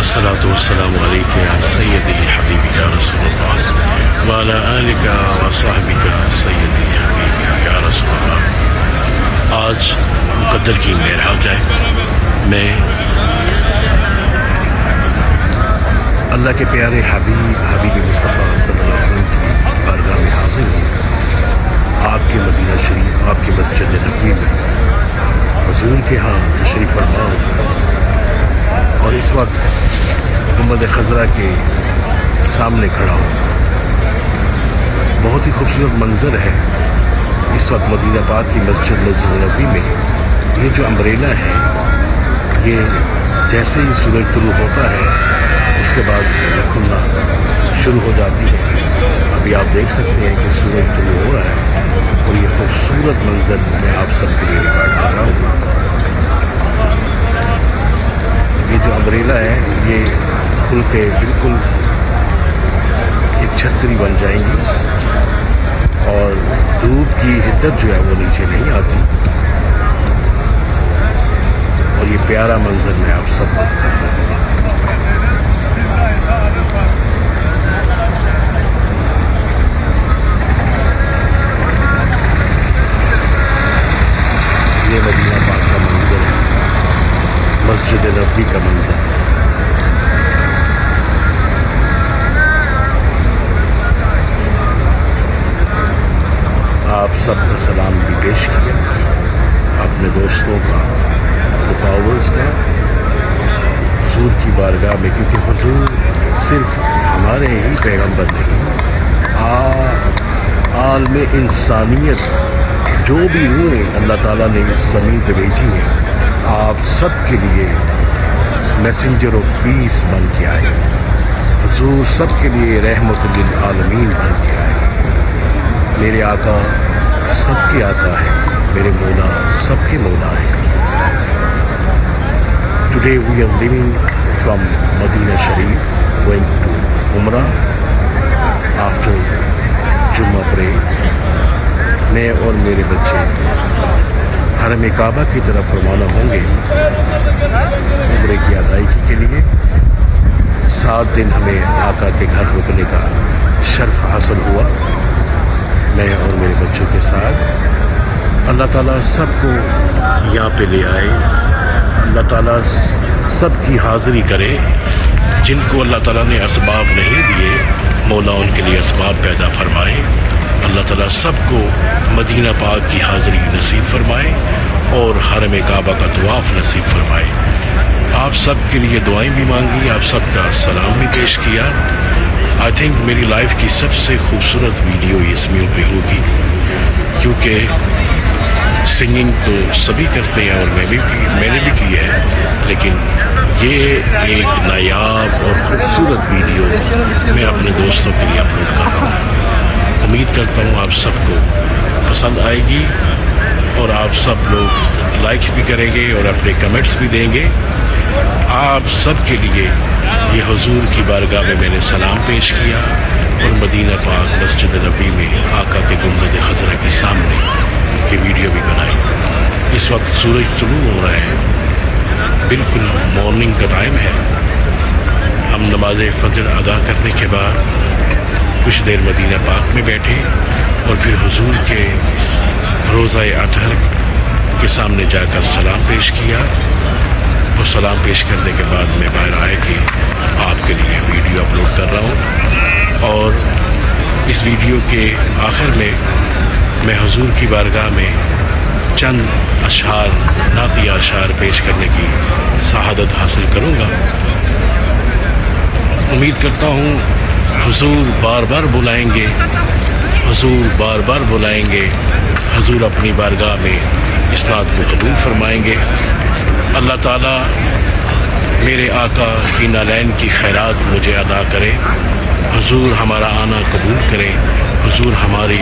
अस्सलातु वस्सलामु अलैका या सय्यदी हबीबी या रसूलल्लाह व अला आलिका व सहबिका सय्यदी हबीबी या रसूलल्लाह। आज मुक़द्दर की मेराज है। मैं अल्लाह के प्यारे हबीब मुस्तफ़ा सल्लल्लाहु अलैहि वसल्लम की बारगाह में हाज़िर हूँ। आपके मदीना शरीफ, आपके मस्जिद नबवी में हुज़ूर के यहाँ तशरीफ़ फरमा हूँ और इस वक्त गुंबद खज़रा के सामने खड़ा हूँ। बहुत ही खूबसूरत मंज़र है इस वक्त मदीना पाक की मस्जिद नबवी में। ये जो अम्ब्रेला है, ये जैसे ही सूरज तुलू होता है उसके बाद ये खुलना शुरू हो जाती है। अभी आप देख सकते हैं कि सूरज तुलू हो रहा है और ये खूबसूरत मंज़र मैं आप सबके लिए रिकॉर्ड कर रहा हूँ। ये जो अम्ब्रेला है ये खुल के बिल्कुल एक छतरी बन जाएंगी और धूप की हिद्दत जो है वो नीचे नहीं आती और ये प्यारा मंजर मैं आप सबको दिखाता हूँ। ये मदीना पाक का मंजर है, मस्जिद नबवी का मंजर। आप सबका सलाम भी पेश किया, अपने दोस्तों का, फॉलोअर्स का हुजूर की बारगाह में, क्योंकि हुजूर सिर्फ हमारे ही पैगंबर नहीं, आलम इंसानियत जो भी हुए अल्लाह ताला ने इस ज़मीन पे भेजी है, आप सब के लिए मैसेंजर ऑफ पीस बन के आए। हुजूर सब के लिए रहमत लिल आलमीन बन के आए। मेरे आका सबके आका है, मेरे मौला सबके मौला है। Today we are leaving from Madina Sharif going to Umrah after Jumma pray. मैं और मेरे बच्चे हरम काबा की तरफ रवाना होंगे उम्रे की अदायगी के लिए। 7 दिन हमें आका के घर रुकने का शर्फ हासिल हुआ, मैं और मेरे बच्चों के साथ। अल्लाह ताला सबको यहाँ पे ले आए, अल्लाह ताला सबकी हाज़िरी करे। जिनको अल्लाह ताला ने असबाब नहीं दिए, मौला उनके लिए असबाब पैदा फरमाए। अल्लाह ताला सबको मदीना पाक की हाज़िरी नसीब फरमाए और हरम काबा का तवाफ़ नसीब फरमाए। आप सब के लिए दुआएं भी मांगी, आप सबका सलाम भी पेश किया। आई थिंक मेरी लाइफ की सबसे खूबसूरत वीडियो इसमें पे होगी, क्योंकि सिंगिंग तो सभी करते हैं और मैंने भी की है, लेकिन ये एक नायाब और ख़ूबसूरत वीडियो मैं अपने दोस्तों के लिए अपलोड कर रहा हूँ। उम्मीद करता हूँ आप सबको पसंद आएगी और आप सब लोग लाइक्स भी करेंगे और अपने कमेंट्स भी देंगे। आप सब के लिए ये हुजूर की बारगाह में मैंने सलाम पेश किया और मदीना पाक मस्जिद नबी में आका के गुंबद खज़रा के सामने ये वीडियो भी बनाई। इस वक्त सूरज तुलू हो रहा है, बिल्कुल मॉर्निंग का टाइम है। हम नमाज फजर अदा करने के बाद कुछ देर मदीना पाक में बैठे और फिर हुजूर के रोज़ा अतहर के सामने जाकर सलाम पेश किया और सलाम पेश करने के बाद मैं बाहर आया कि आपके लिए वीडियो अपलोड कर रहा हूँ। और इस वीडियो के आखिर में मैं हुजूर की बारगाह में चंद अशार, नातिया अशार पेश करने की शहादत हासिल करूँगा। उम्मीद करता हूँ हुजूर बार बार बुलाएंगे, हुजूर बार बार बुलाएंगे, हुजूर अपनी बारगाह में इस नात को कबूल फरमाएंगे। अल्लाह ताला मेरे आका की नालैन की खैरात मुझे अदा करे, हुजूर हमारा आना कबूल करें, हुजूर हमारी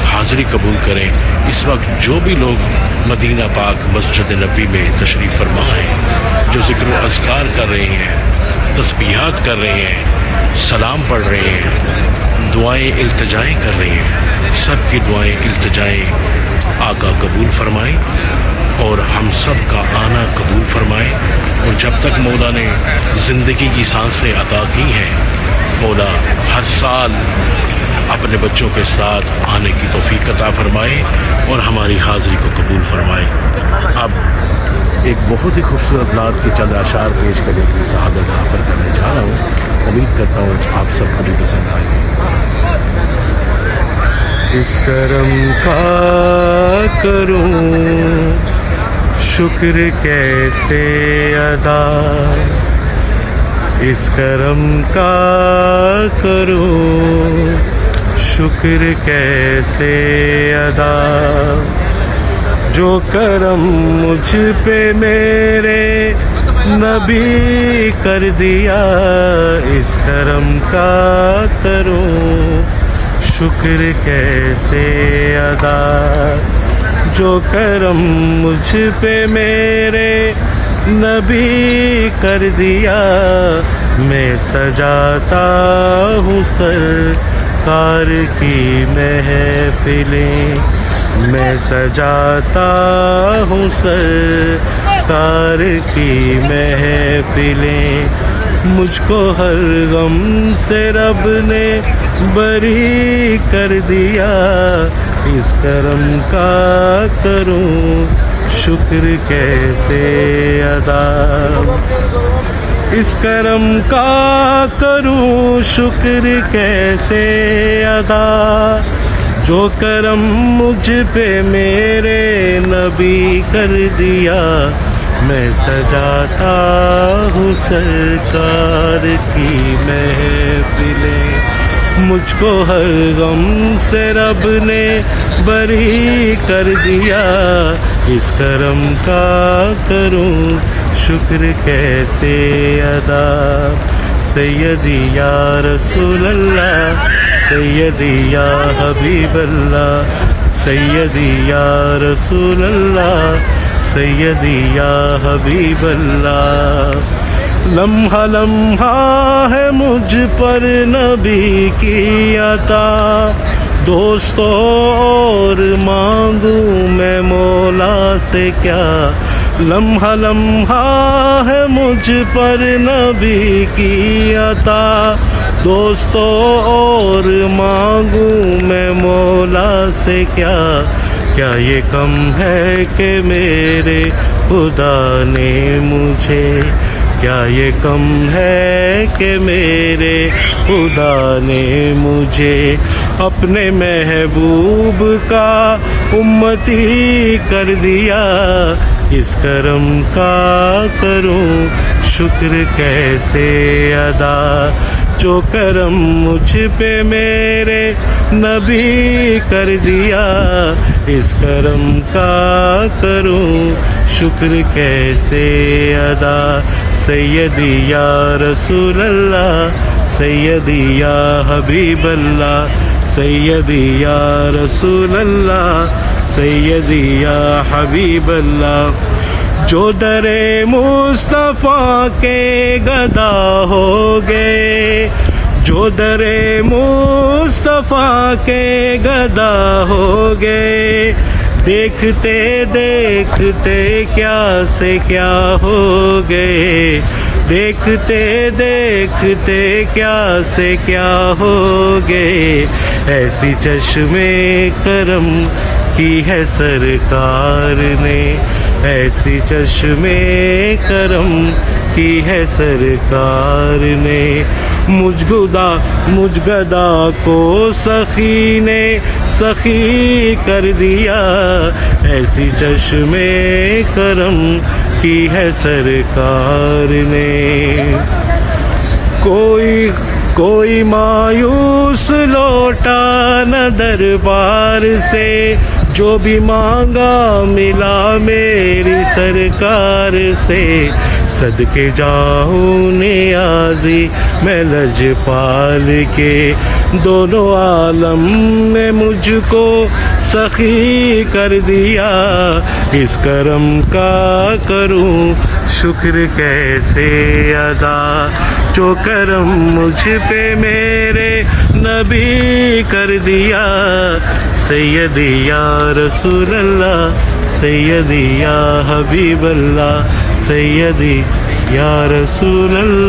हाज़िरी कबूल करें। इस वक्त जो भी लोग मदीना पाक मस्जिद नबी में तशरीफ़ फरमा हैं, जो ज़िक्र व अज़कार कर रहे हैं, तस्बीहात कर रहे हैं, सलाम पढ़ रहे हैं, दुआएं इल्तिजाएं कर रहे हैं, सब की दुआएं इल्तिजाएं आका कबूल फरमाएं और हम सब का आना कबूल फरमाए। और जब तक मौला ने زندگی کی سانسیں عطا کی ہیں، مولا ہر سال اپنے بچوں کے ساتھ آنے کی توفیق عطا فرمائے اور ہماری حاضری کو قبول فرمائے۔ اب ایک بہت ہی خوبصورت نعت کے چند اشعار پیش کرنے کی سعادت حاصل کرنے جا رہا ہوں، امید کرتا ہوں آپ سب کو بھی پسند آئے گی۔ اس کرم کا کروں شکر کیسے ادا، اس کرم کا کروں شکر کیسے ادا، جو کرم مجھ پہ میرے نبی کر دیا، اس کرم کا کروں شکر کیسے ادا، جو کرم مجھ پہ میرے نبی کر دیا، میں سجاتا ہوں سرکار کی محفلیں، میں سجاتا ہوں سرکار کی محفلیں، مجھ کو ہر غم سے رب نے بری کر دیا، اس کرم کا کروں شکر کیسے ادا، اس کرم کا کروں شکر کیسے ادا، جو کرم مجھ پہ میرے نبی کر دیا، میں سجاتا ہوں سرکار کی محفلیں، مجھ کو ہر غم سے رب نے بری کر دیا، اس کرم کا کروں شکر کیسے ادا، سیدی یا رسول اللہ، سیدی یا حبیب اللہ، سیدی یا رسول اللہ، سیدی یا حبیب اللہ، لمحہ لمحہ ہے مجھ پر نبی کی عطا، دوستوں اور مانگوں میں مولا سے کیا، لمحہ لمحہ ہے مجھ پر نبی کی عطا، دوستوں اور مانگوں میں مولا سے کیا، کیا یہ کم ہے کہ میرے خدا نے مجھے، کیا یہ کم ہے کہ میرے خدا نے مجھے اپنے محبوب کا امتی کر دیا، اس کرم کا کروں شکر کیسے ادا، جو کرم مجھ پہ میرے نبی کر دیا، اس کرم کا کروں شکر کیسے ادا، سیدی یا رسول اللہ، سیدی یا حبیب اللہ، سیدی یا رسول اللہ، سیدی یا حبیب اللہ، جو در مصطفیٰ کے گدا ہو گئے، جو در مصطفیٰ کے گدا ہو گئے، دیکھتے دیکھتے کیا سے کیا ہو گئے، دیکھتے دیکھتے کیا سے کیا ہو گئے، ایسی چشم کرم کی ہے سرکار نے، ایسی چشم کرم کی ہے سرکار نے، مجھ گدا کو سخی نے سخی کر دیا، ایسی چشم کرم کی ہے سرکار نے، کوئی مایوس لوٹا نہ دربار سے، جو بھی مانگا ملا میری سرکار سے، صدقے جاؤں نیازی میں لجپال کے، دونوں عالم میں مجھ کو سخی کر دیا، اس کرم کا کروں شکر کیسے ادا، جو کرم مجھ پہ میرے نبی کر دیا، سیدی یا رسول اللہ، سیدی یا حبیب اللہ، سیدی یا رسول اللہ۔